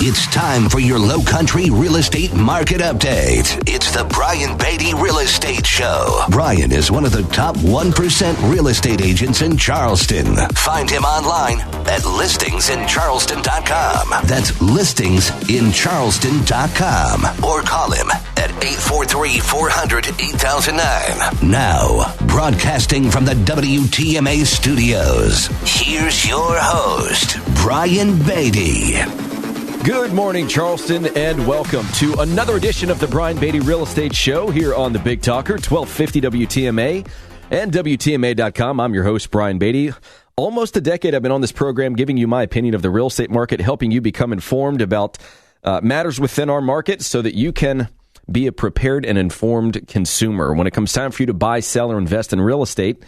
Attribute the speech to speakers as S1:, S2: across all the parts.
S1: It's time for your Low Country Real Estate Market Update. It's the Brian Beatty Real Estate Show. Brian is one of the top 1% real estate agents in Charleston. Find him online at listingsincharleston.com. That's listingsincharleston.com. Or call him at 843-400-8009. Now, broadcasting from the WTMA studios, here's your host, Brian Beatty.
S2: Good morning, Charleston, and welcome to another edition of the Brian Beatty Real Estate Show here on the Big Talker, 1250 WTMA and WTMA.com. I'm your host, Brian Beatty. Almost a decade I've been on this program giving you my opinion of the real estate market, helping you become informed about matters within our market so that you can be a prepared and informed consumer. When it comes time for you to buy, sell, or invest in real estate,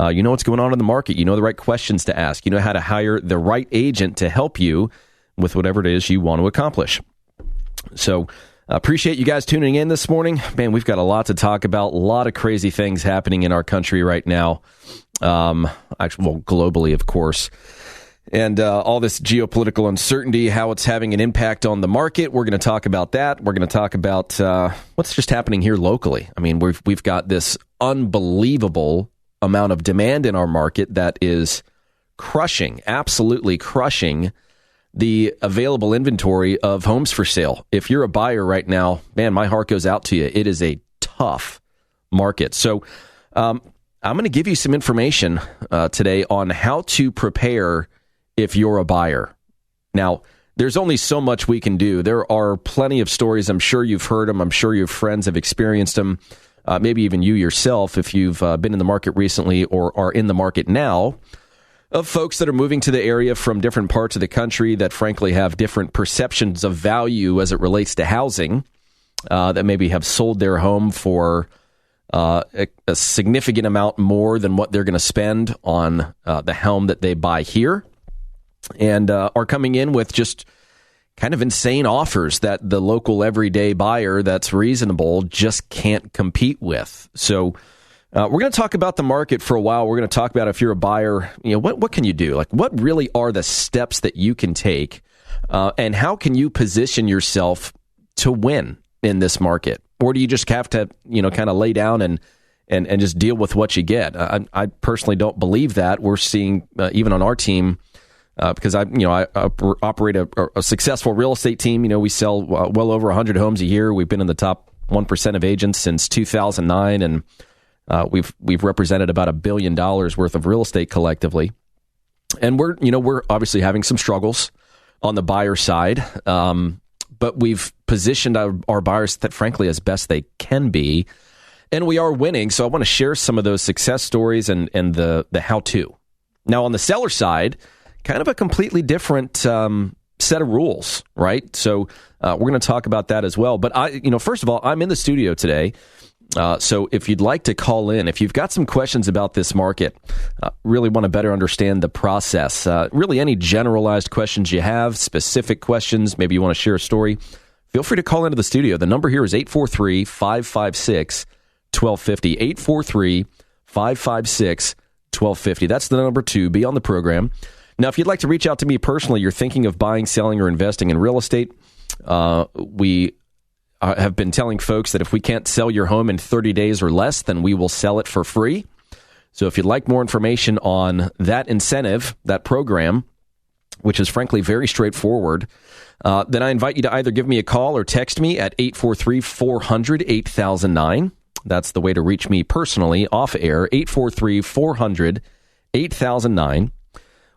S2: you know what's going on in the market. You know the right questions to ask. You know how to hire the right agent to help you with whatever it is you want to accomplish. So appreciate you guys tuning in this morning. Man, we've got a lot to talk about, a lot of crazy things happening in our country right now. Globally, of course. And all this geopolitical uncertainty, how it's having an impact on the market. We're going to talk about that. We're going to talk about what's just happening here locally. I mean, we've got this unbelievable amount of demand in our market that is absolutely crushing the available inventory of homes for sale. If you're a buyer right now, man, my heart goes out to you. It is a tough market. So I'm going to give you some information today on how to prepare if you're a buyer. Now, there's only so much we can do. There are plenty of stories. I'm sure you've heard them. I'm sure your friends have experienced them. Maybe even you yourself, if you've been in the market recently or are in the market now, of folks that are moving to the area from different parts of the country that frankly have different perceptions of value as it relates to housing, that maybe have sold their home for a significant amount more than what they're going to spend on the home that they buy here, and are coming in with just kind of insane offers that the local everyday buyer that's reasonable just can't compete with. So we're going to talk about the market for a while. We're going to talk about if you're a buyer, you know, what can you do? Like, what really are the steps that you can take, and how can you position yourself to win in this market? Or do you just have to, you know, kind of lay down and just deal with what you get? I personally don't believe that. We're seeing even on our team, because I operate a successful real estate team. You know, we sell well over 100 homes a year. We've been in the top 1% of agents since 2009, and we've represented about $1 billion worth of real estate collectively, and we're obviously having some struggles on the buyer side, but we've positioned our buyers that frankly as best they can be, and we are winning. So I want to share some of those success stories and the how-to. Now on the seller side, kind of a completely different set of rules, right? So we're going to talk about that as well. But first of all, I'm in the studio today. So if you'd like to call in, if you've got some questions about this market, really want to better understand the process, really any generalized questions you have, specific questions, maybe you want to share a story, feel free to call into the studio. The number here is 843-556-1250, 843-556-1250. That's the number to be on the program. Now, if you'd like to reach out to me personally, you're thinking of buying, selling, or investing in real estate, we have been telling folks that if we can't sell your home in 30 days or less, then we will sell it for free. So if you'd like more information on that incentive, that program, which is frankly very straightforward, then I invite you to either give me a call or text me at 843-400-8009. That's the way to reach me personally off air, 843-400-8009.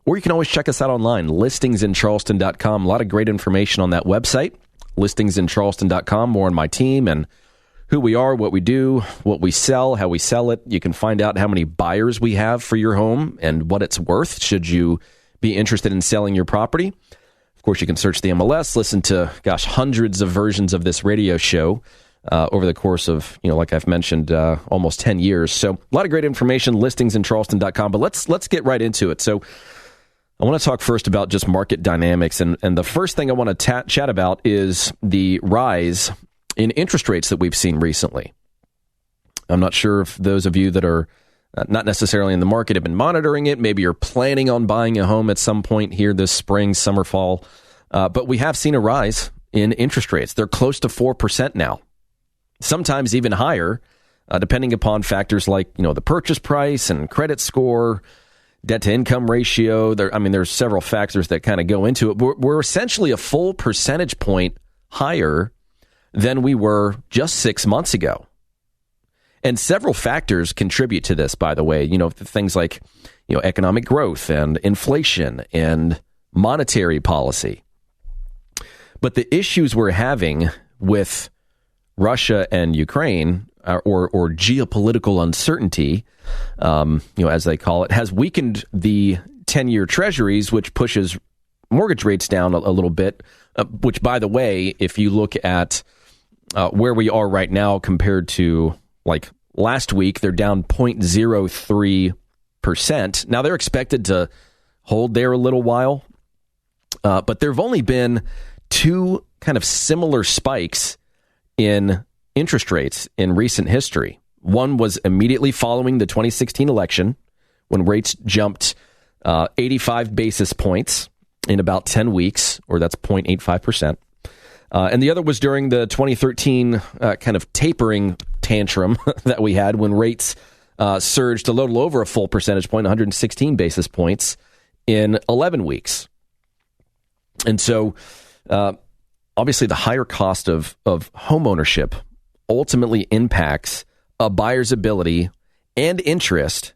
S2: Or you can always check us out online, listingsincharleston.com. A lot of great information on that website. listingsincharleston.com, more on my team and who we are, what we do, what we sell, how we sell it. You can find out how many buyers we have for your home and what it's worth should you be interested in selling your property. Of course, you can search the MLS, listen to, hundreds of versions of this radio show over the course of, like I've mentioned, almost 10 years. So a lot of great information, listingsincharleston.com. But let's get right into it. So I want to talk first about just market dynamics, and the first thing I want to chat about is the rise in interest rates that we've seen recently. I'm not sure if those of you that are not necessarily in the market have been monitoring it. Maybe you're planning on buying a home at some point here this spring, summer, fall. But we have seen a rise in interest rates. They're close to 4% now, sometimes even higher, depending upon factors like, the purchase price and credit score, debt to income ratio. There's several factors that kind of go into it. We're essentially a full percentage point higher than we were just 6 months ago. And several factors contribute to this, by the way, things like, economic growth and inflation and monetary policy. But the issues we're having with Russia and Ukraine, or geopolitical uncertainty, as they call it, has weakened the 10-year treasuries, which pushes mortgage rates down a little bit, which, by the way, if you look at where we are right now compared to like last week, they're down 0.03%. Now, they're expected to hold there a little while, but there have only been two kind of similar spikes in interest rates in recent history. One was immediately following the 2016 election, when rates jumped 85 basis points in about 10 weeks, or that's 0.85%. And the other was during the 2013 kind of tapering tantrum that we had, when rates surged a little over a full percentage point, 116 basis points in 11 weeks. And so, obviously, the higher cost of home ownership ultimately impacts a buyer's ability and interest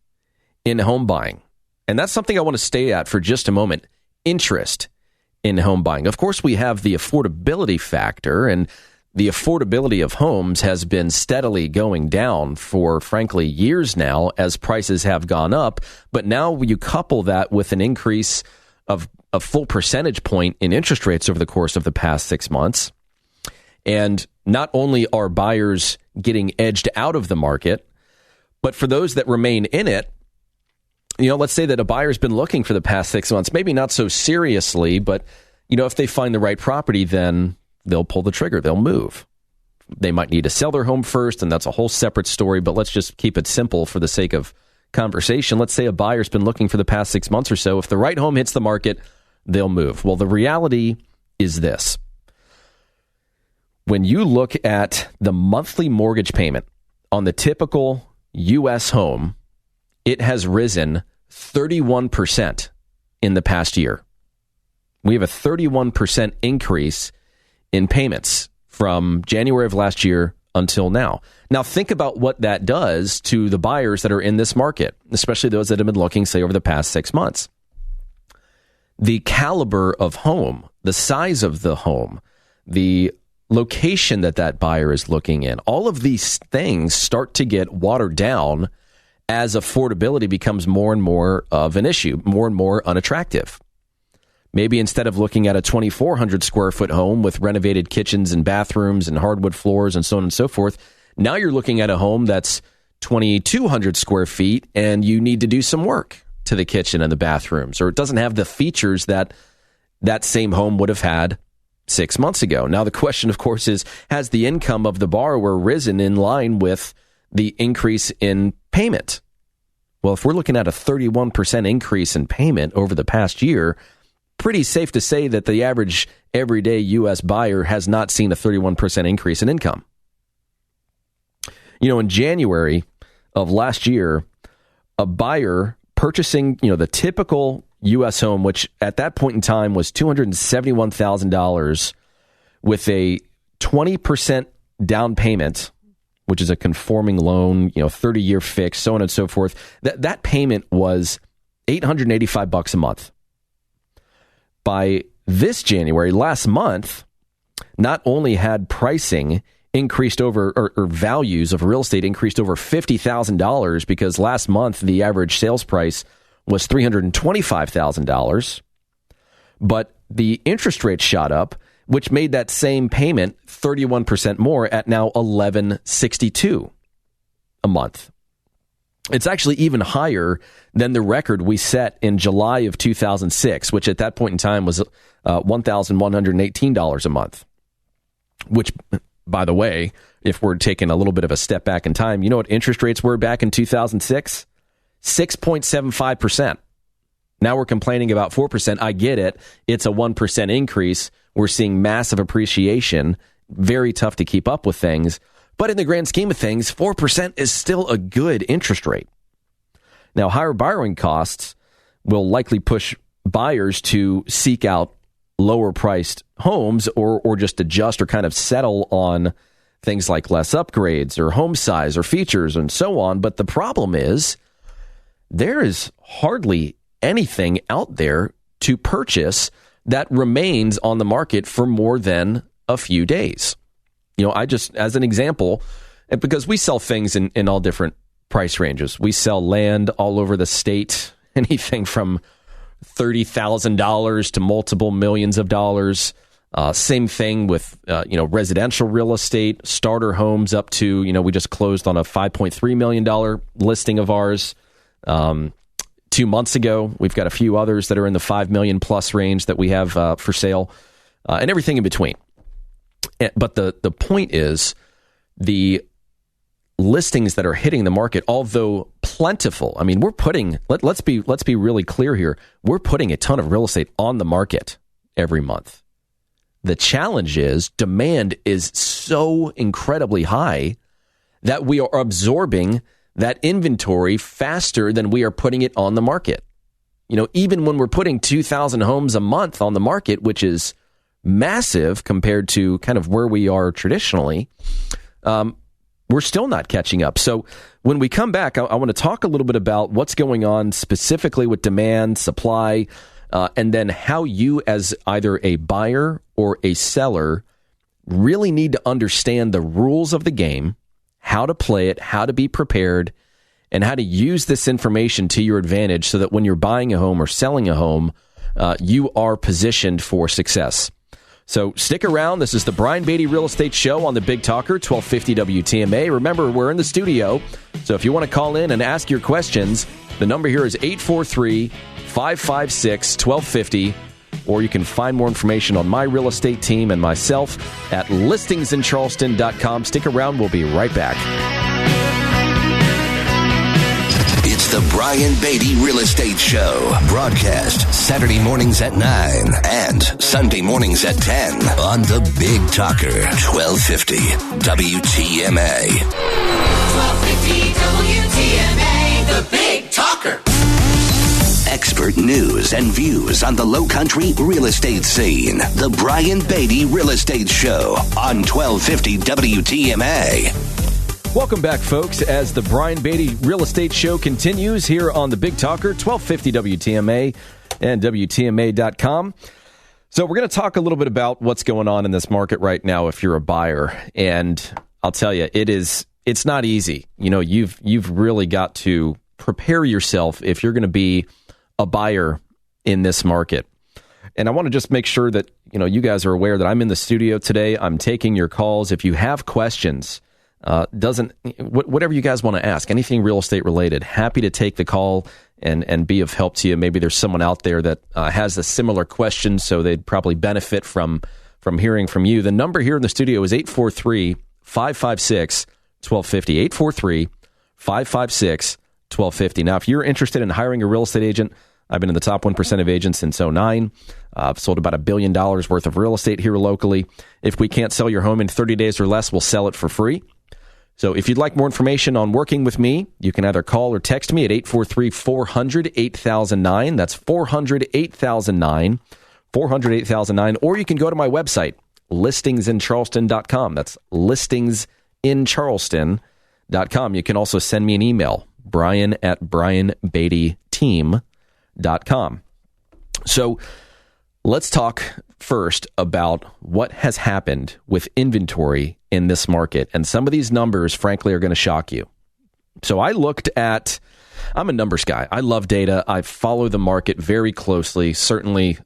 S2: in home buying. And that's something I want to stay at for just a moment. Interest in home buying. Of course, we have the affordability factor, and the affordability of homes has been steadily going down for, frankly, years now as prices have gone up. But now you couple that with an increase of a full percentage point in interest rates over the course of the past 6 months. And not only are buyers getting edged out of the market, but for those that remain in it, let's say that a buyer's been looking for the past 6 months, maybe not so seriously, but, if they find the right property, then they'll pull the trigger, they'll move. They might need to sell their home first, and that's a whole separate story, but let's just keep it simple for the sake of conversation. Let's say a buyer's been looking for the past 6 months or so. If the right home hits the market, they'll move. Well, the reality is this. When you look at the monthly mortgage payment on the typical U.S. home, it has risen 31% in the past year. We have a 31% increase in payments from January of last year until now. Now, think about what that does to the buyers that are in this market, especially those that have been looking, say, over the past 6 months. The caliber of home, the size of the home, the location that buyer is looking in, all of these things start to get watered down as affordability becomes more and more of an issue, more and more unattractive. Maybe instead of looking at a 2,400 square foot home with renovated kitchens and bathrooms and hardwood floors and so on and so forth, now you're looking at a home that's 2,200 square feet and you need to do some work to the kitchen and the bathrooms, or it doesn't have the features that same home would have had 6 months ago. Now, the question, of course, is, has the income of the borrower risen in line with the increase in payment? Well, if we're looking at a 31% increase in payment over the past year, pretty safe to say that the average everyday U.S. buyer has not seen a 31% increase in income. In January of last year, a buyer purchasing, the typical U.S. home, which at that point in time was $271,000 with a 20% down payment, which is a conforming loan, 30-year fix, so on and so forth. That payment was $885 a month. By this January, last month, not only had pricing increased over, or values of real estate increased over $50,000, because last month the average sales price was $325,000, but the interest rate shot up, which made that same payment 31% more at now $1,162 a month. It's actually even higher than the record we set in July of 2006, which at that point in time was $1,118 a month, which, by the way, if we're taking a little bit of a step back in time, you know what interest rates were back in 2006? 6.75%. Now we're complaining about 4%. I get it. It's a 1% increase. We're seeing massive appreciation. Very tough to keep up with things. But in the grand scheme of things, 4% is still a good interest rate. Now, higher borrowing costs will likely push buyers to seek out lower priced homes or just adjust or kind of settle on things like less upgrades or home size or features and so on. But the problem is there is hardly anything out there to purchase that remains on the market for more than a few days. You know, I just, as an example, and because we sell things in all different price ranges. We sell land all over the state, anything from $30,000 to multiple millions of dollars. Same thing with, residential real estate, starter homes up to, we just closed on a $5.3 million listing of ours 2 months ago. We've got a few others that are in the 5 million plus range that we have for sale, and everything in between. But the point is, the listings that are hitting the market, although plentiful, I mean, we're putting, let's be really clear here, we're putting a ton of real estate on the market every month. The challenge is demand is so incredibly high that we are absorbing that inventory faster than we are putting it on the market. Even when we're putting 2,000 homes a month on the market, which is massive compared to kind of where we are traditionally, we're still not catching up. So when we come back, I want to talk a little bit about what's going on specifically with demand, supply, and then how you as either a buyer or a seller really need to understand the rules of the game, how to play it, how to be prepared, and how to use this information to your advantage so that when you're buying a home or selling a home, you are positioned for success. So stick around. This is the Brian Beatty Real Estate Show on the Big Talker, 1250 WTMA. Remember, we're in the studio, so if you want to call in and ask your questions, the number here is 843-556-1250, or you can find more information on my real estate team and myself at listingsincharleston.com. Stick around. We'll be right back.
S1: It's the Brian Beatty Real Estate Show. Broadcast Saturday mornings at 9 and Sunday mornings at 10 on the Big Talker, 1250 WTMA.
S3: 1250 WTMA, the Big Talker.
S1: Expert news and views on the Lowcountry real estate scene. The Brian Beatty Real Estate Show on 1250 WTMA.
S2: Welcome back, folks, as the Brian Beatty Real Estate Show continues here on the Big Talker, 1250 WTMA and WTMA.com. So we're going to talk a little bit about what's going on in this market right now if you're a buyer. And I'll tell you, it's not easy. You've really got to prepare yourself if you're going to be a buyer in this market. And I want to just make sure that, you guys are aware that I'm in the studio today. I'm taking your calls. If you have questions, whatever you guys want to ask, anything real estate related, happy to take the call and be of help to you. Maybe there's someone out there that has a similar question, so they'd probably benefit from hearing from you. The number here in the studio is 843-556-1250, 843-556-1250. Now, if you're interested in hiring a real estate agent, I've been in the top 1% of agents since 2009. I've sold about $1 billion worth of real estate here locally. If we can't sell your home in 30 days or less, we'll sell it for free. So if you'd like more information on working with me, you can either call or text me at 843-400-8009. That's 400-8009, 400-8009. Or you can go to my website, listingsincharleston.com. That's listingsincharleston.com. You can also send me an email, brian@brianbeattyteam.com. So let's talk first about what has happened with inventory in this market. And some of these numbers, frankly, are going to shock you. So I'm a numbers guy. I love data. I follow the market very closely. Certainly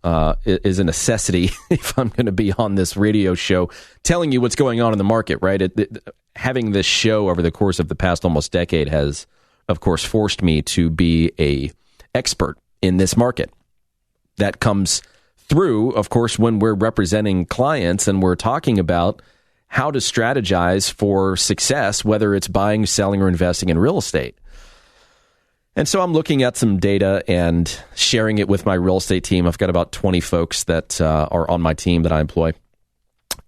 S2: is a necessity if I'm going to be on this radio show telling you what's going on in the market, right? Having this show over the course of the past almost decade has, of course, forced me to be a expert in this market. That comes through, of course, when we're representing clients and we're talking about how to strategize for success, whether it's buying, selling, or investing in real estate. And so I'm looking at some data and sharing it with my real estate team. I've got about 20 folks that are on my team that I employ.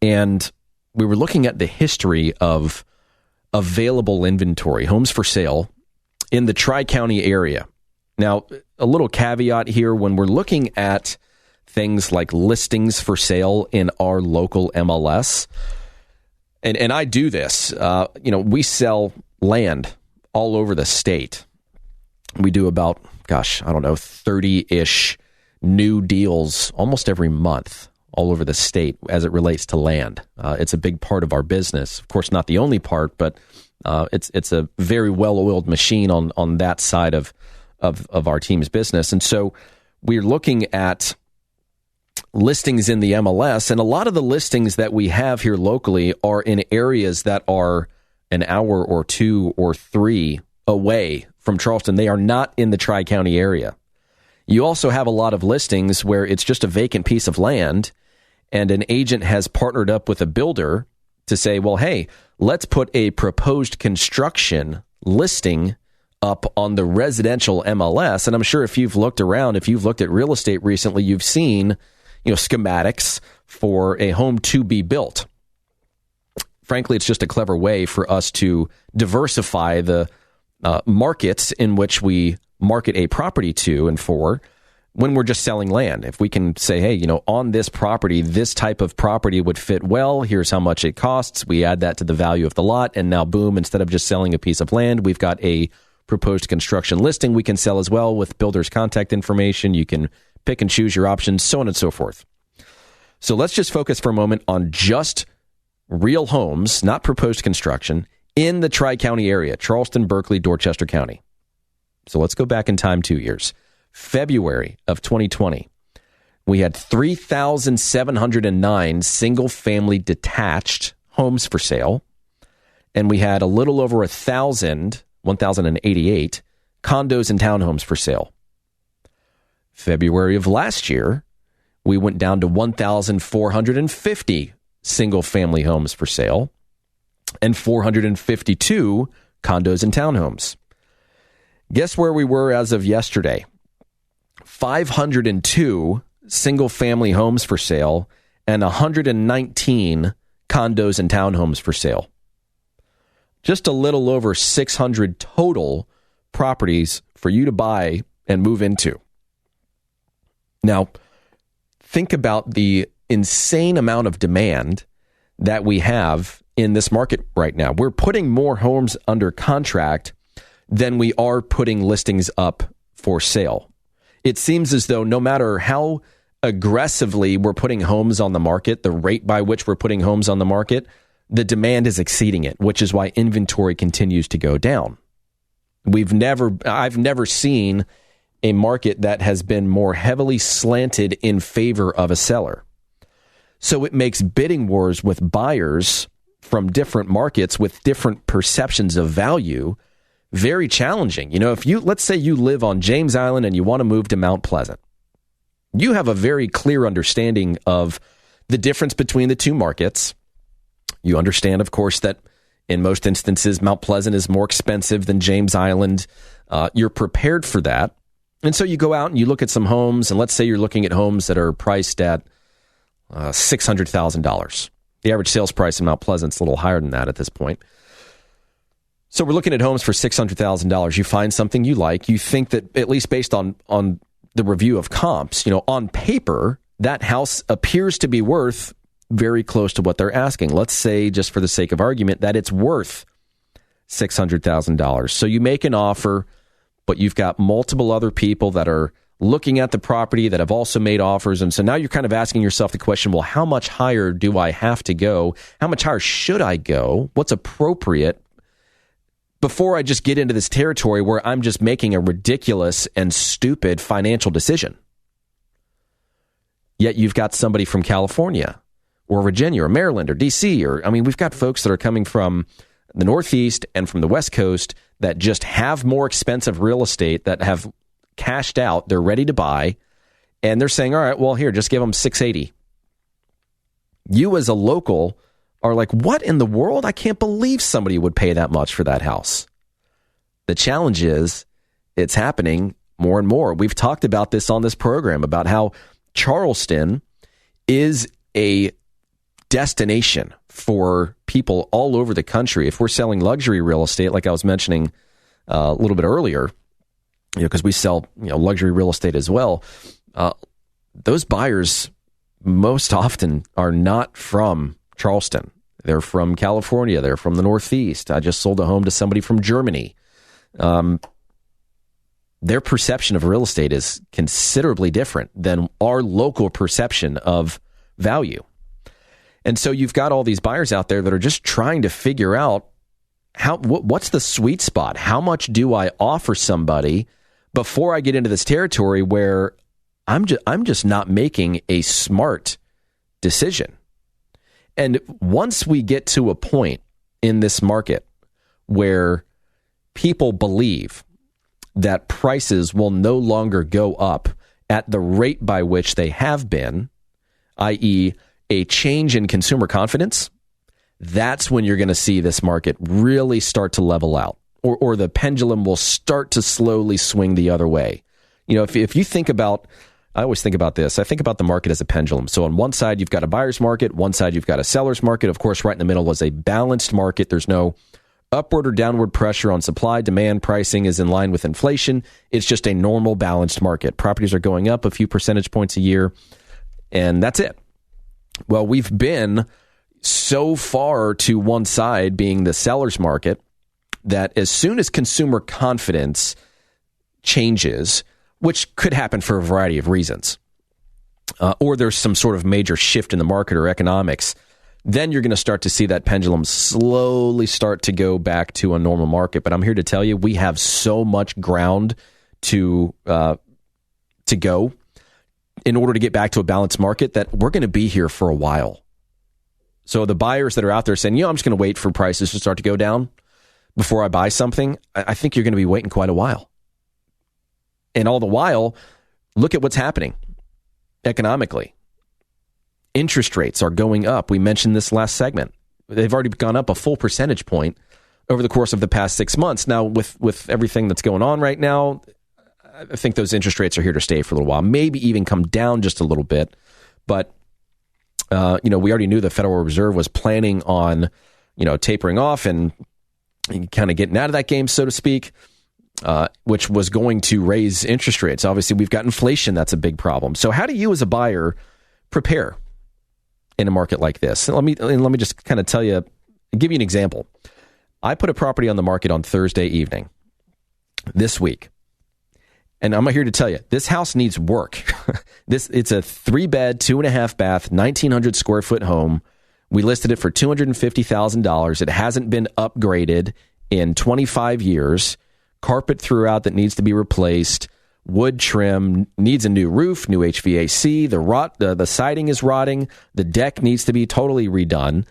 S2: And we were looking at the history of available inventory, homes for sale in the Tri-County area. Now, a little caveat here, when we're looking at things like listings for sale in our local MLS, and I do this, we sell land all over the state. We do about, 30-ish new deals almost every month all over the state as it relates to land. It's a big part of our business. Of course, not the only part, but it's a very well-oiled machine on that side of our team's business. And so we're looking at listings in the MLS, and a lot of the listings that we have here locally are in areas that are an hour or 2 or 3 away from Charleston. They are not in the Tri-County area. You also have a lot of listings where it's just a vacant piece of land, and an agent has partnered up with a builder to say, well, hey, let's put a proposed construction listing up on the residential MLS. And I'm sure if you've looked around, if you've looked at real estate recently, you've seen schematics for a home to be built. Frankly, it's just a clever way for us to diversify the markets in which we market a property to and for when we're just selling land. If we can say, hey, on this property, this type of property would fit well. Here's how much it costs. We add that to the value of the lot. And now, boom, instead of just selling a piece of land, we've got a proposed construction listing we can sell as well with builder's contact information. You can pick and choose your options, so on and so forth. So let's just focus for a moment on just real homes, not proposed construction, in the Tri-County area, Charleston, Berkeley, Dorchester County. So let's go back in time 2 years. February of 2020, we had 3,709 single-family detached homes for sale, and we had a little over 1,088 condos and townhomes for sale. February of last year, we went down to 1,450 single-family homes for sale and 452 condos and townhomes. Guess where we were as of yesterday? 502 single-family homes for sale and 119 condos and townhomes for sale. Just a little over 600 total properties for you to buy and move into. Now, think about the insane amount of demand that we have in this market right now. We're putting more homes under contract than we are putting listings up for sale. It seems as though no matter how aggressively we're putting homes on the market, the rate by which we're putting homes on the market, the demand is exceeding it, which is why inventory continues to go down. I've never seen a market that has been more heavily slanted in favor of a seller. So it makes bidding wars with buyers from different markets with different perceptions of value very challenging. Let's say you live on James Island and you want to move to Mount Pleasant. You have a very clear understanding of the difference between the two markets. You understand, of course, that in most instances, Mount Pleasant is more expensive than James Island. You're prepared for that. And so you go out and you look at some homes, and let's say you're looking at homes that are priced at $600,000. The average sales price in Mount Pleasant's a little higher than that at this point. So we're looking at homes for $600,000. You find something you like. You think that, at least based on the review of comps, on paper, that house appears to be worth very close to what they're asking. Let's say, just for the sake of argument, that it's worth $600,000. So you make an offer, but you've got multiple other people that are looking at the property that have also made offers. And so now you're kind of asking yourself the question, well, how much higher do I have to go? How much higher should I go? What's appropriate before I just get into this territory where I'm just making a ridiculous and stupid financial decision? Yet you've got somebody from California or Virginia or Maryland or DC, we've got folks that are coming from the Northeast and from the West Coast that just have more expensive real estate, that have cashed out, they're ready to buy, and they're saying, all right, well, here, just give them $680. You as a local are like, what in the world? I can't believe somebody would pay that much for that house. The challenge is it's happening more and more. We've talked about this on this program, about how Charleston is a destination for people all over the country. If we're selling luxury real estate, like I was mentioning a little bit earlier, because we sell luxury real estate as well, those buyers most often are not from Charleston. They're from California. They're from the Northeast. I just sold a home to somebody from Germany. Their perception of real estate is considerably different than our local perception of value. And so you've got all these buyers out there that are just trying to figure out what's the sweet spot? How much do I offer somebody before I get into this territory where I'm just not making a smart decision? And once we get to a point in this market where people believe that prices will no longer go up at the rate by which they have been, i.e., a change in consumer confidence, that's when you're going to see this market really start to level out, or the pendulum will start to slowly swing the other way. If you think about, I always think about this, I think about the market as a pendulum. So on one side, you've got a buyer's market, one side, you've got a seller's market. Of course, right in the middle is a balanced market. There's no upward or downward pressure on supply. Demand pricing is in line with inflation. It's just a normal balanced market. Properties are going up a few percentage points a year, and that's it. Well, we've been so far to one side, being the seller's market, that as soon as consumer confidence changes, which could happen for a variety of reasons, or there's some sort of major shift in the market or economics, then you're going to start to see that pendulum slowly start to go back to a normal market. But I'm here to tell you, we have so much ground to go in order to get back to a balanced market that we're going to be here for a while. So the buyers that are out there saying, I'm just going to wait for prices to start to go down before I buy something, I think you're going to be waiting quite a while. And all the while, look at what's happening economically. Interest rates are going up. We mentioned this last segment. They've already gone up a full percentage point over the course of the past 6 months. Now, with everything that's going on right now, I think those interest rates are here to stay for a little while, maybe even come down just a little bit. But, we already knew the Federal Reserve was planning on, tapering off and kind of getting out of that game, so to speak, which was going to raise interest rates. Obviously, we've got inflation. That's a big problem. So how do you as a buyer prepare in a market like this? And let me just kind of give you an example. I put a property on the market on Thursday evening this week. And I'm here to tell you, this house needs work. It's a 3-bed, 2.5 bath, 1,900 square foot home. We listed it for $250,000. It hasn't been upgraded in 25 years. Carpet throughout that needs to be replaced. Wood trim, needs a new roof, new HVAC. The siding is rotting. The deck needs to be totally redone.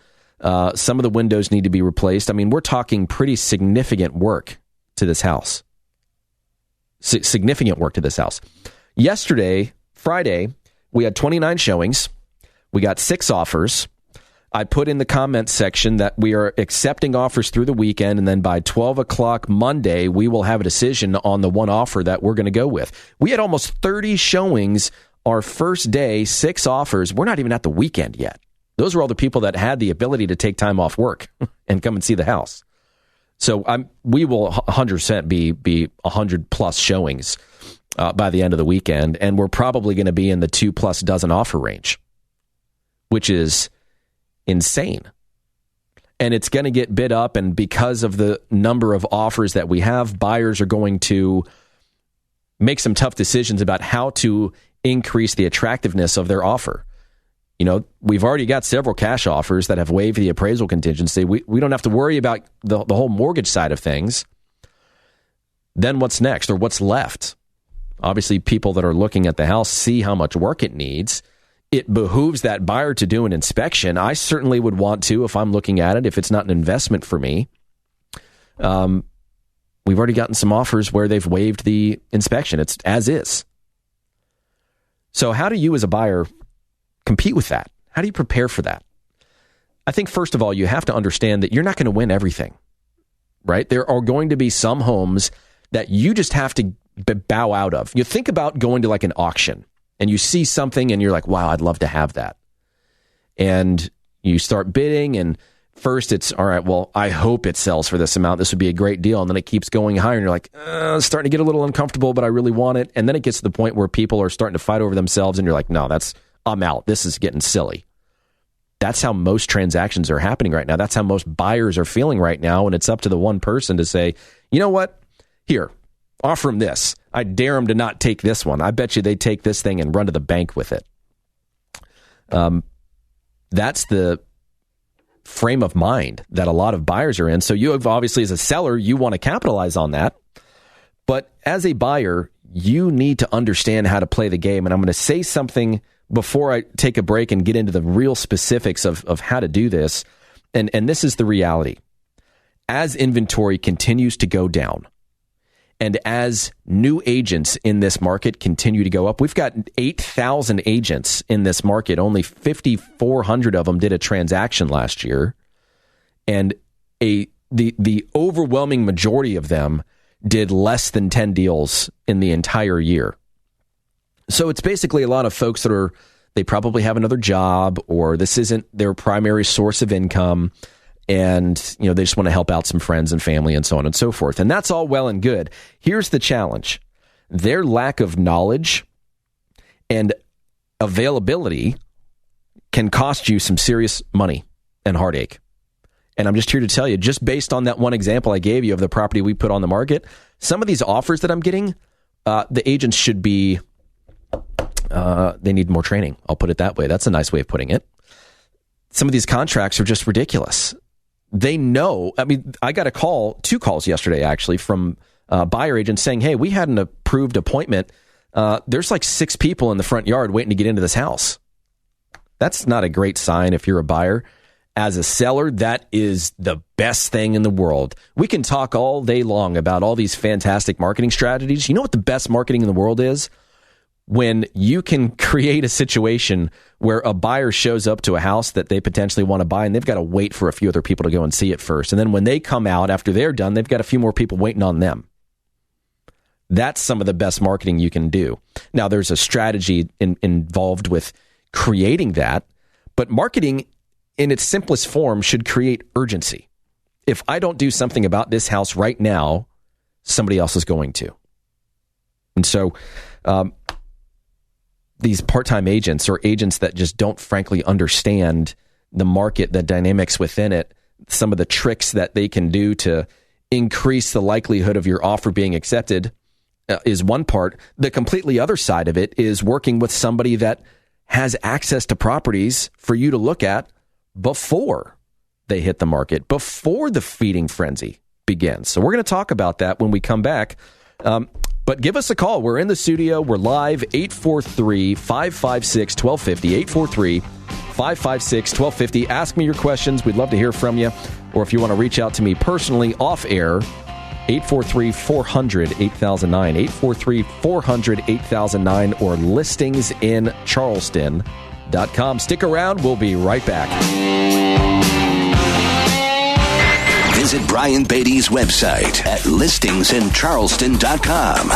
S2: Some of the windows need to be replaced. I mean, we're talking pretty significant work to this house. Significant work to this house. Yesterday, Friday, we had 29 showings. We got 6 offers. I put in the comments section that we are accepting offers through the weekend, and then by 12 o'clock Monday, we will have a decision on the one offer that we're going to go with. We had almost 30 showings our first day, 6 offers. We're not even at the weekend yet. Those were all the people that had the ability to take time off work and come and see the house. So we will 100% be 100 plus showings by the end of the weekend, and we're probably going to be in the 2+ dozen offer range, which is insane. And it's going to get bid up, and because of the number of offers that we have, buyers are going to make some tough decisions about how to increase the attractiveness of their offer. We've already got several cash offers that have waived the appraisal contingency. We don't have to worry about the whole mortgage side of things. Then what's next, or what's left? Obviously, people that are looking at the house see how much work it needs. It behooves that buyer to do an inspection. I certainly would want to if I'm looking at it, if it's not an investment for me. We've already gotten some offers where they've waived the inspection. It's as is. So how do you as a buyer compete with that? How do you prepare for that? I think, first of all, you have to understand that you're not going to win everything, right? There are going to be some homes that you just have to bow out of. You think about going to like an auction and you see something and you're like, wow, I'd love to have that. And you start bidding, and first it's, all right, well, I hope it sells for this amount. This would be a great deal. And then it keeps going higher and you're like, it's starting to get a little uncomfortable, but I really want it. And then it gets to the point where people are starting to fight over themselves and you're like, no, I'm out. This is getting silly. That's how most transactions are happening right now. That's how most buyers are feeling right now. And it's up to the one person to say, you know what? Here, offer them this. I dare them to not take this one. I bet you they take this thing and run to the bank with it. That's the frame of mind that a lot of buyers are in. So you have, obviously, as a seller, you want to capitalize on that. But as a buyer, you need to understand how to play the game. And I'm going to say something before I take a break and get into the real specifics of how to do this. And this is the reality. As inventory continues to go down, and as new agents in this market continue to go up, we've got 8,000 agents in this market. Only 5,400 of them did a transaction last year. And the overwhelming majority of them did less than 10 deals in the entire year. So it's basically a lot of folks that they probably have another job, or this isn't their primary source of income. And, they just want to help out some friends and family and so on and so forth. And that's all well and good. Here's the challenge. Their lack of knowledge and availability can cost you some serious money and heartache. And I'm just here to tell you, just based on that one example I gave you of the property we put on the market, some of these offers that I'm getting, the agents should be, they need more training. I'll put it that way. That's a nice way of putting it. Some of these contracts are just ridiculous. They know. I mean, I got two calls yesterday, actually, from buyer agents saying, hey, we had an approved appointment. There's like 6 people in the front yard waiting to get into this house. That's not a great sign if you're a buyer. As a seller, that is the best thing in the world. We can talk all day long about all these fantastic marketing strategies. You know what the best marketing in the world is? When you can create a situation where a buyer shows up to a house that they potentially want to buy, and they've got to wait for a few other people to go and see it first. And then when they come out after they're done, they've got a few more people waiting on them. That's some of the best marketing you can do. Now, there's a strategy involved with creating that, but marketing in its simplest form should create urgency. If I don't do something about this house right now, somebody else is going to. And so, these part-time agents or agents that just don't frankly understand the market, the dynamics within it, some of the tricks that they can do to increase the likelihood of your offer being accepted is one part. The completely other side of it is working with somebody that has access to properties for you to look at before they hit the market, before the feeding frenzy begins. So we're going to talk about that when we come back. But give us a call. We're in the studio. We're live, 843-556-1250, 843-556-1250. Ask me your questions. We'd love to hear from you. Or if you want to reach out to me personally off air, 843-400-8009, 843-400-8009, or listingsincharleston.com. Stick around. We'll be right back.
S1: Visit Brian Beatty's website at listingsincharleston.com.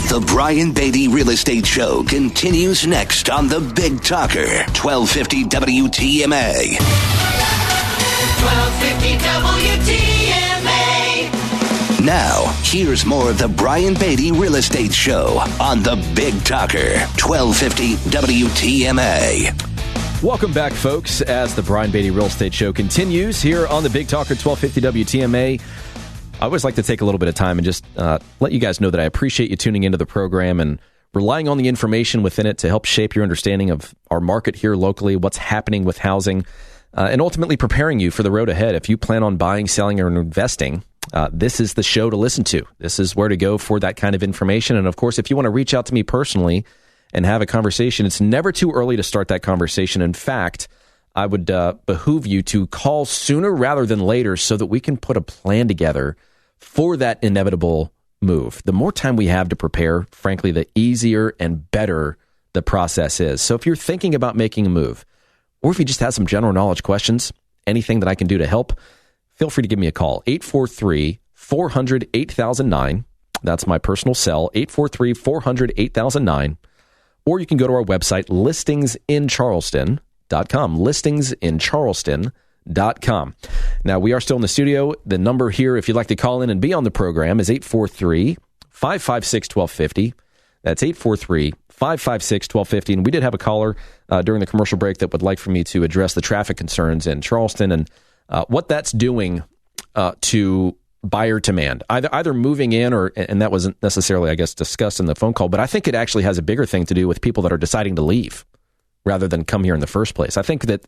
S1: The Brian Beatty Real Estate Show continues next on the Big Talker, 1250 WTMA.
S3: 1250 WTMA.
S1: Now, here's more of the Brian Beatty Real Estate Show on the Big Talker, 1250 WTMA.
S2: Welcome back, folks, as the Brian Beatty Real Estate Show continues here on the Big Talker 1250 WTMA. I always like to take a little bit of time and just let you guys know that I appreciate you tuning into the program and relying on the information within it to help shape your understanding of our market here locally, what's happening with housing, and ultimately preparing you for the road ahead. If you plan on buying, selling, or investing, this is the show to listen to. This is where to go for that kind of information. And of course, if you want to reach out to me personally and have a conversation, it's never too early to start that conversation. In fact, I would behoove you to call sooner rather than later so that we can put a plan together for that inevitable move. The more time we have to prepare, frankly, the easier and better the process is. So if you're thinking about making a move, or if you just have some general knowledge questions, anything that I can do to help, feel free to give me a call, 843-400-8009, That's my personal cell, 843-400-8009. Or you can go to our website, listingsincharleston.com, listingsincharleston.com. Now, we are still in the studio. The number here, if you'd like to call in and be on the program, is 843-556-1250. That's 843-556-1250. And we did have a caller during the commercial break that would like for me to address the traffic concerns in Charleston and what that's doing to buyer demand, either moving in and that wasn't necessarily, I guess, discussed in the phone call, but I think it actually has a bigger thing to do with people that are deciding to leave rather than come here in the first place. I think that,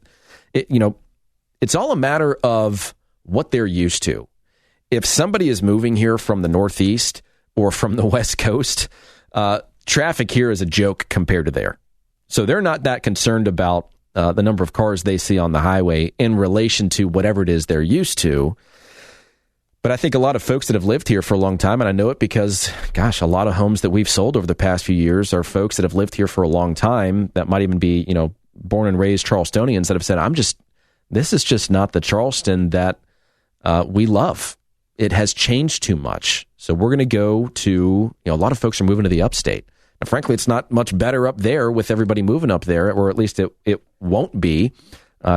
S2: it's all a matter of what they're used to. If somebody is moving here from the Northeast or from the West Coast, traffic here is a joke compared to there. So they're not that concerned about the number of cars they see on the highway in relation to whatever it is they're used to. But I think a lot of folks that have lived here for a long time, and I know it because, gosh, a lot of homes that we've sold over the past few years are folks that have lived here for a long time that might even be, born and raised Charlestonians that have said, this is just not the Charleston that we love. It has changed too much. So we're going to go to, a lot of folks are moving to the upstate. And frankly, it's not much better up there with everybody moving up there, or at least it won't be.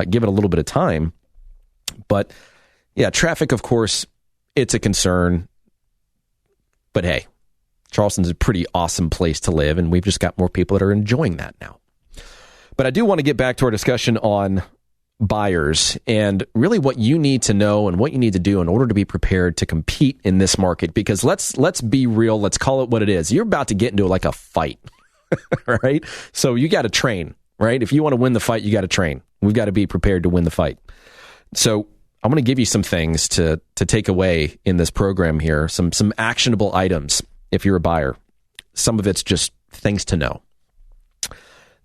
S2: Give it a little bit of time. But yeah, traffic, of course, it's a concern. But hey, Charleston's a pretty awesome place to live, and we've just got more people that are enjoying that now. But I do want to get back to our discussion on buyers and really what you need to know and what you need to do in order to be prepared to compete in this market. Because let's be real, let's call it what it is. You're about to get into like a fight, right? So you got to train, right? If you want to win the fight, you got to train. We've got to be prepared to win the fight. So I'm going to give you some things to take away in this program here, some actionable items if you're a buyer. Some of it's just things to know.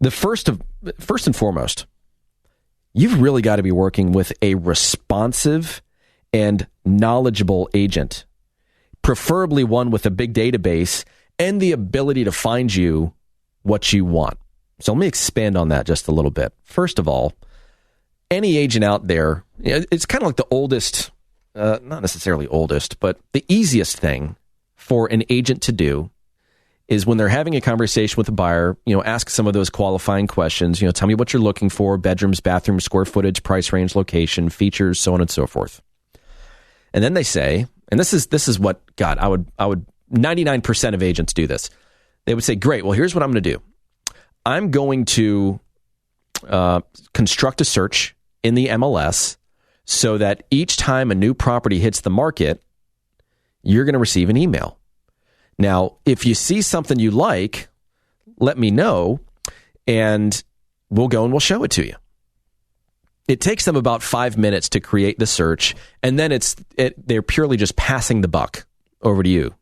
S2: The first and foremost, you've really got to be working with a responsive and knowledgeable agent, preferably one with a big database and the ability to find you what you want. So let me expand on that just a little bit. First of all, any agent out there, it's kind of like the oldest, not necessarily oldest, but the easiest thing for an agent to do is when they're having a conversation with a buyer, ask some of those qualifying questions. Tell me what you're looking for: bedrooms, bathrooms, square footage, price range, location, features, so on and so forth. And then they say, and this is what, God, I would 99% of agents do this. They would say, great, well, here's what I'm going to do. I'm going to construct a search in the MLS so that each time a new property hits the market, you're going to receive an email. Now, if you see something you like, let me know, and we'll go and we'll show it to you. It takes them about 5 minutes to create the search, and then they're purely just passing the buck over to you.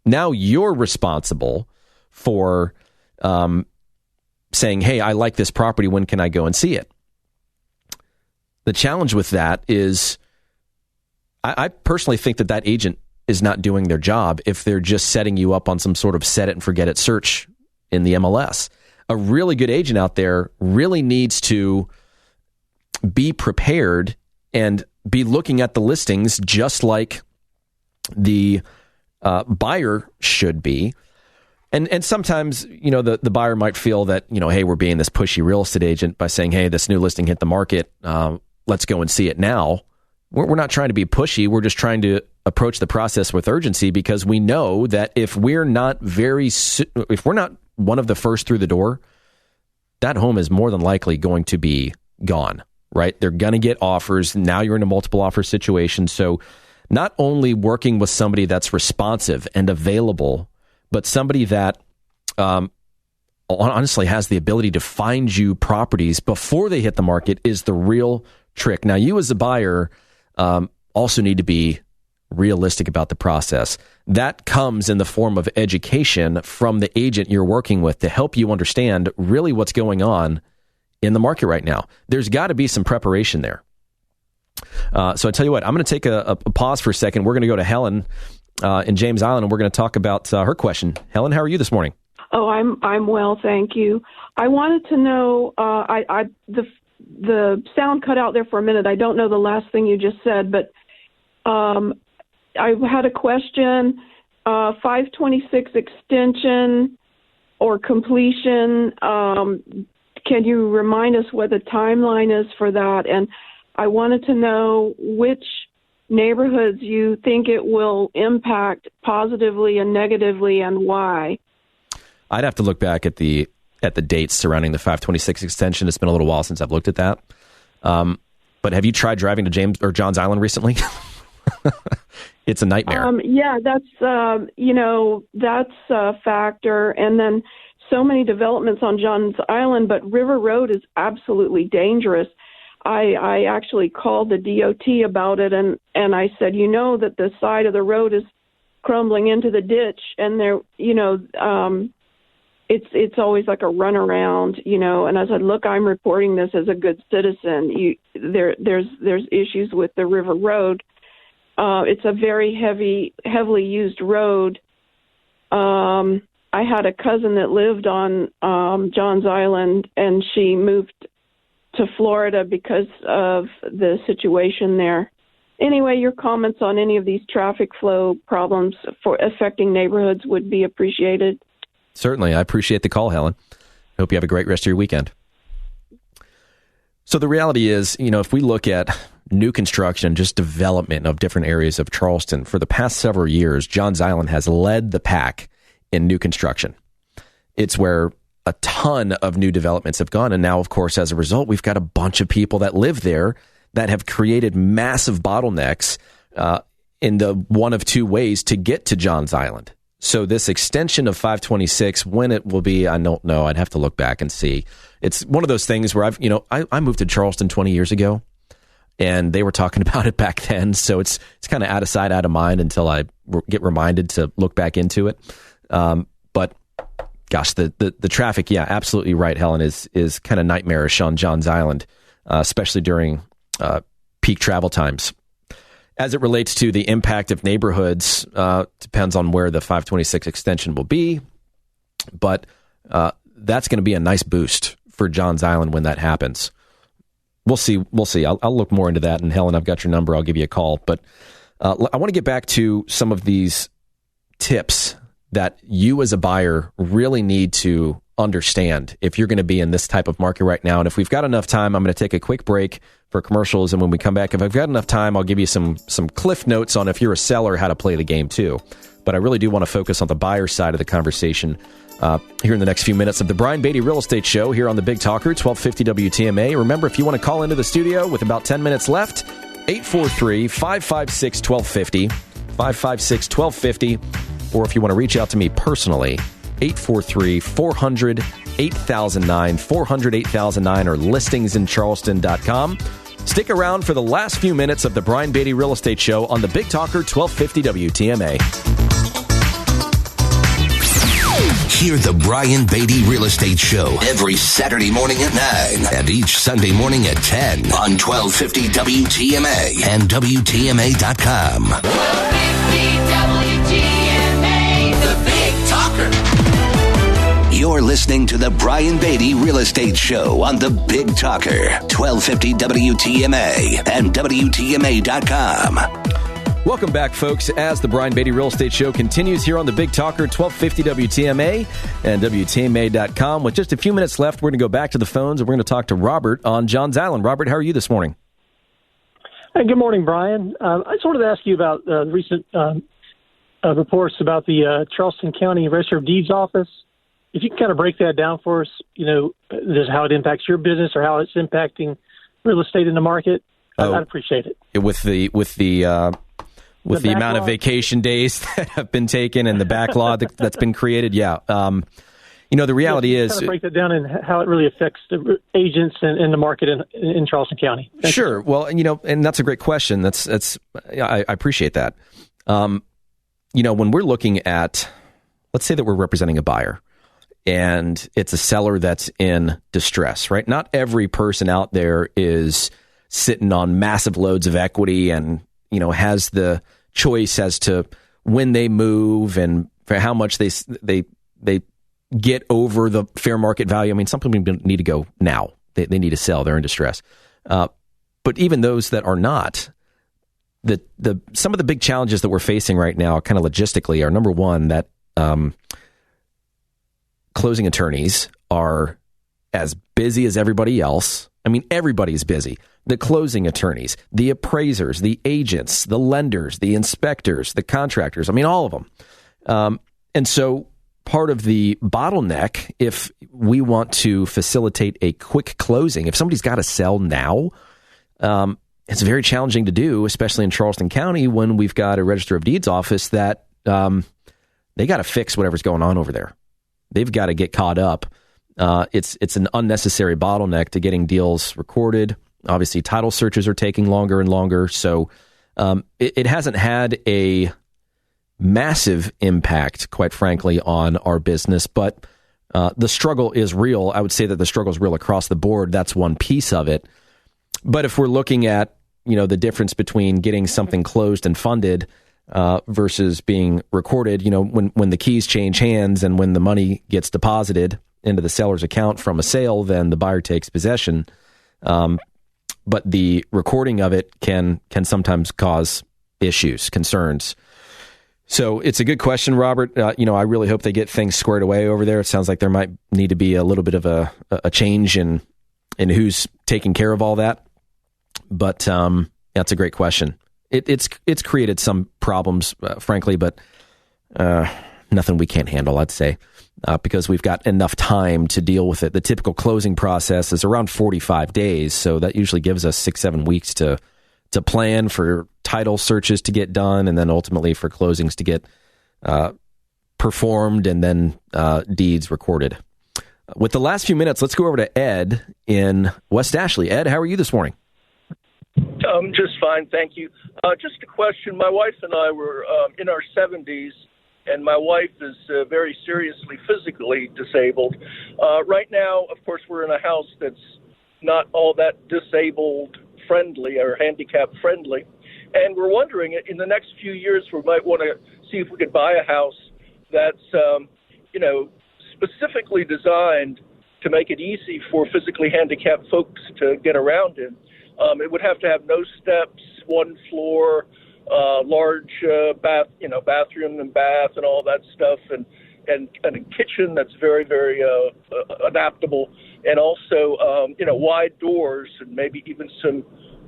S2: Now you're responsible for saying, hey, I like this property. When can I go and see it? The challenge with that is I personally think that agent is not doing their job if they're just setting you up on some sort of set it and forget it search in the MLS. A really good agent out there really needs to be prepared and be looking at the listings just like the buyer should be. And sometimes, the buyer might feel that, hey, we're being this pushy real estate agent by saying, hey, this new listing hit the market. Let's go and see it now. We're not trying to be pushy. We're just trying to approach the process with urgency, because we know that if we're not one of the first through the door, that home is more than likely going to be gone, right? They're going to get offers. Now you're in a multiple offer situation. So not only working with somebody that's responsive and available, but somebody that honestly has the ability to find you properties before they hit the market is the real trick. Now, you as a buyer also need to be realistic about the process. That comes in the form of education from the agent you're working with to help you understand really what's going on in the market right now. There's got to be some preparation there. So I tell you what, I'm going to take a pause for a second. We're going to go to Helen in James Island, and we're going to talk about her question. Helen, how are you this morning?
S4: Oh, I'm well, thank you. I wanted to know, the sound cut out there for a minute. I don't know the last thing you just said, but I had a question. 526 extension or completion. Can you remind us what the timeline is for that? And I wanted to know which neighborhoods you think it will impact positively and negatively, and why.
S2: I'd have to look back at the dates surrounding the 526 extension. It's been a little while since I've looked at that. But have you tried driving to James or Johns Island recently? It's a nightmare.
S4: Yeah, that's a factor. And then so many developments on Johns Island, but River Road is absolutely dangerous. I actually called the DOT about it, and I said, that the side of the road is crumbling into the ditch, and there, it's always like a runaround, and I said, look, I'm reporting this as a good citizen. There's issues with the River Road. It's a very heavily used road. I had a cousin that lived on Johns Island, and she moved to Florida because of the situation there. Anyway, your comments on any of these traffic flow problems for affecting neighborhoods would be appreciated.
S2: Certainly. I appreciate the call, Helen. I hope you have a great rest of your weekend. So the reality is, if we look at new construction, just development of different areas of Charleston, for the past several years, Johns Island has led the pack in new construction. It's where a ton of new developments have gone. And now, of course, as a result, we've got a bunch of people that live there that have created massive bottlenecks in the one of two ways to get to Johns Island. So this extension of 526, when it will be, I don't know. I'd have to look back and see. It's one of those things where I moved to Charleston 20 years ago, and they were talking about it back then. So it's kind of out of sight, out of mind until I get reminded to look back into it. But gosh, the traffic, yeah, absolutely right, Helen, is kind of nightmarish on Johns Island, especially during peak travel times. As it relates to the impact of neighborhoods, depends on where the 526 extension will be, but that's going to be a nice boost for Johns Island when that happens. We'll see. I'll look more into that, and Helen, I've got your number. I'll give you a call. But I want to get back to some of these tips that you as a buyer really need to understand if you're going to be in this type of market right now. And if we've got enough time, I'm going to take a quick break for commercials. And when we come back, if I've got enough time, I'll give you some cliff notes on if you're a seller, how to play the game too. But I really do want to focus on the buyer side of the conversation here in the next few minutes of the Brian Beatty Real Estate Show here on the Big Talker, 1250 WTMA. Remember, if you want to call into the studio with about 10 minutes left, 843-556-1250, 556-1250. Or if you want to reach out to me personally, 843-400-8009, 400-8009, or listingsincharleston.com. Stick around for the last few minutes of the Brian Beatty Real Estate Show on the Big Talker 1250 WTMA.
S1: Hear the Brian Beatty Real Estate Show every Saturday morning at 9 and each Sunday morning at 10 on 1250 WTMA and WTMA.com.
S3: 1250 WTMA, the Big Talker.
S1: You're listening to the Brian Beatty Real Estate Show on the Big Talker, 1250 WTMA and WTMA.com.
S2: Welcome back, folks, as the Brian Beatty Real Estate Show continues here on the Big Talker, 1250 WTMA and WTMA.com. With just a few minutes left, we're going to go back to the phones and we're going to talk to Robert on Johns Island. Robert, how are you this morning?
S5: Hey, good morning, Brian. I just wanted to ask you about recent reports about the Charleston County Register of Deeds office. If you can kind of break that down for us, just how it impacts your business or how it's impacting real estate in the market, I'd appreciate it.
S2: With the amount of vacation days that have been taken and the backlog that's been created, yeah. The reality is...
S5: Kind of break that down and how it really affects the agents and the market in Charleston County. Thank
S2: sure.
S5: you.
S2: Well, and that's a great question. I appreciate that. When we're looking at, let's say that we're representing a buyer, and it's a seller that's in distress, right? Not every person out there is sitting on massive loads of equity and, has the choice as to when they move and for how much they get over the fair market value. I mean, some people need to go now. They need to sell. They're in distress. But even those that are not, some of the big challenges that we're facing right now, kind of logistically, are number one, that closing attorneys are as busy as everybody else. I mean, everybody's busy. The closing attorneys, the appraisers, the agents, the lenders, the inspectors, the contractors. I mean, all of them. And so part of the bottleneck, if we want to facilitate a quick closing, if somebody's got to sell now, it's very challenging to do, especially in Charleston County when we've got a Register of Deeds office that they got to fix whatever's going on over there. They've got to get caught up. It's an unnecessary bottleneck to getting deals recorded. Obviously, title searches are taking longer and longer. So it hasn't had a massive impact, quite frankly, on our business. But the struggle is real. I would say that the struggle is real across the board. That's one piece of it. But if we're looking at, the difference between getting something closed and funded versus being recorded, when the keys change hands and when the money gets deposited into the seller's account from a sale, then the buyer takes possession. But the recording of it can sometimes cause issues, concerns. So it's a good question, Robert. I really hope they get things squared away over there. It sounds like there might need to be a little bit of a change in who's taking care of all that. But that's a great question. It's created some problems, frankly, but nothing we can't handle, I'd say, because we've got enough time to deal with it. The typical closing process is around 45 days, so that usually gives us 6-7 weeks to plan for title searches to get done, and then ultimately for closings to get performed, and then deeds recorded. With the last few minutes, let's go over to Ed in West Ashley. Ed, how are you this morning?
S6: Just fine, thank you. Just a question. My wife and I were in our 70s, and my wife is very seriously physically disabled. Right now, of course, we're in a house that's not all that disabled friendly or handicap friendly, and we're wondering, in the next few years, we might want to see if we could buy a house that's, specifically designed to make it easy for physically handicapped folks to get around in. It would have to have no steps, one floor, large bathroom and bath and all that stuff, and a kitchen that's very, very adaptable, and also wide doors and maybe even some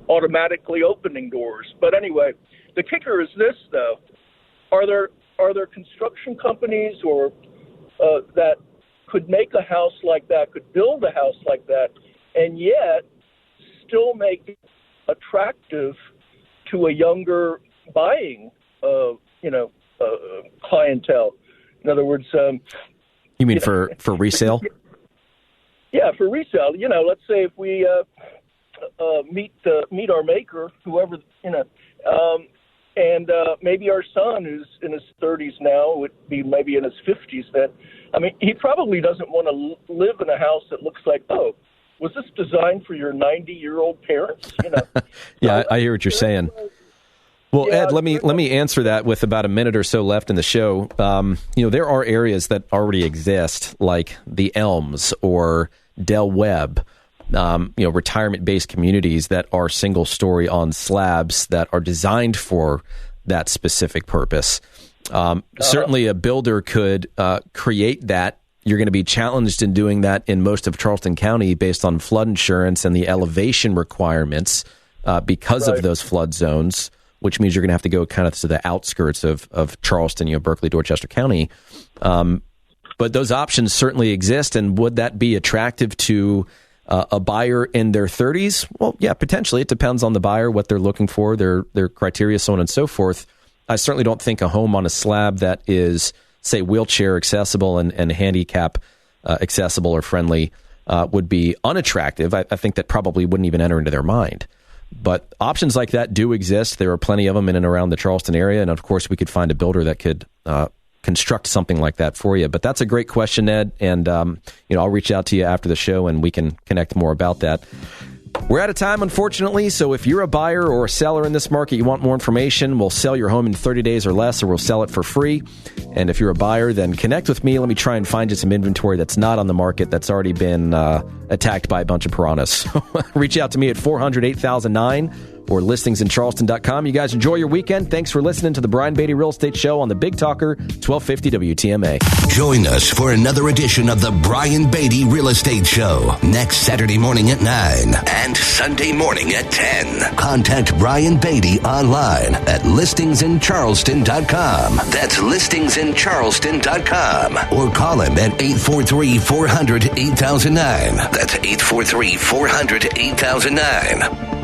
S6: automatically opening doors. But anyway, the kicker is this, though: are there construction companies or that could make a house like that, could build a house like that, and yet still make it attractive to a younger buying, clientele? In other words,
S2: you mean for resale?
S6: Yeah, for resale. Let's say if we meet our maker, whoever, and maybe our son, who's in his 30s now, would be maybe in his 50s then. I mean, he probably doesn't want to live in a house that looks like, was this designed for your 90-year-old parents?
S2: Yeah, I hear what you're saying. Well, yeah, Ed, let me answer that with about a minute or so left in the show. There are areas that already exist, like the Elms or Del Webb, retirement-based communities that are single-story on slabs that are designed for that specific purpose. Certainly, a builder could create that. You're going to be challenged in doing that in most of Charleston County based on flood insurance and the elevation requirements because of those flood zones, which means you're going to have to go kind of to the outskirts of Charleston, Berkeley, Dorchester County. But those options certainly exist. And would that be attractive to a buyer in their 30s? Well, yeah, potentially. It depends on the buyer, what they're looking for, their criteria, so on and so forth. I certainly don't think a home on a slab that is, say, wheelchair accessible and handicap accessible or friendly would be unattractive. I think that probably wouldn't even enter into their mind. But options like that do exist. There are plenty of them in and around the Charleston area. And of course, we could find a builder that could construct something like that for you. But that's a great question, Ed. And, I'll reach out to you after the show and we can connect more about that. We're out of time, unfortunately, so if you're a buyer or a seller in this market, you want more information, we'll sell your home in 30 days or less, or we'll sell it for free. And if you're a buyer, then connect with me. Let me try and find you some inventory that's not on the market, that's already been attacked by a bunch of piranhas. Reach out to me at 400-8009, or listingsincharleston.com. You guys enjoy your weekend. Thanks for listening to the Brian Beatty Real Estate Show on the Big Talker, 1250 WTMA.
S1: Join us for another edition of the Brian Beatty Real Estate Show next Saturday morning at 9 and Sunday morning at 10. Contact Brian Beatty online at listingsincharleston.com. That's listingsincharleston.com. Or call him at 843-400-8009. That's 843-400-8009.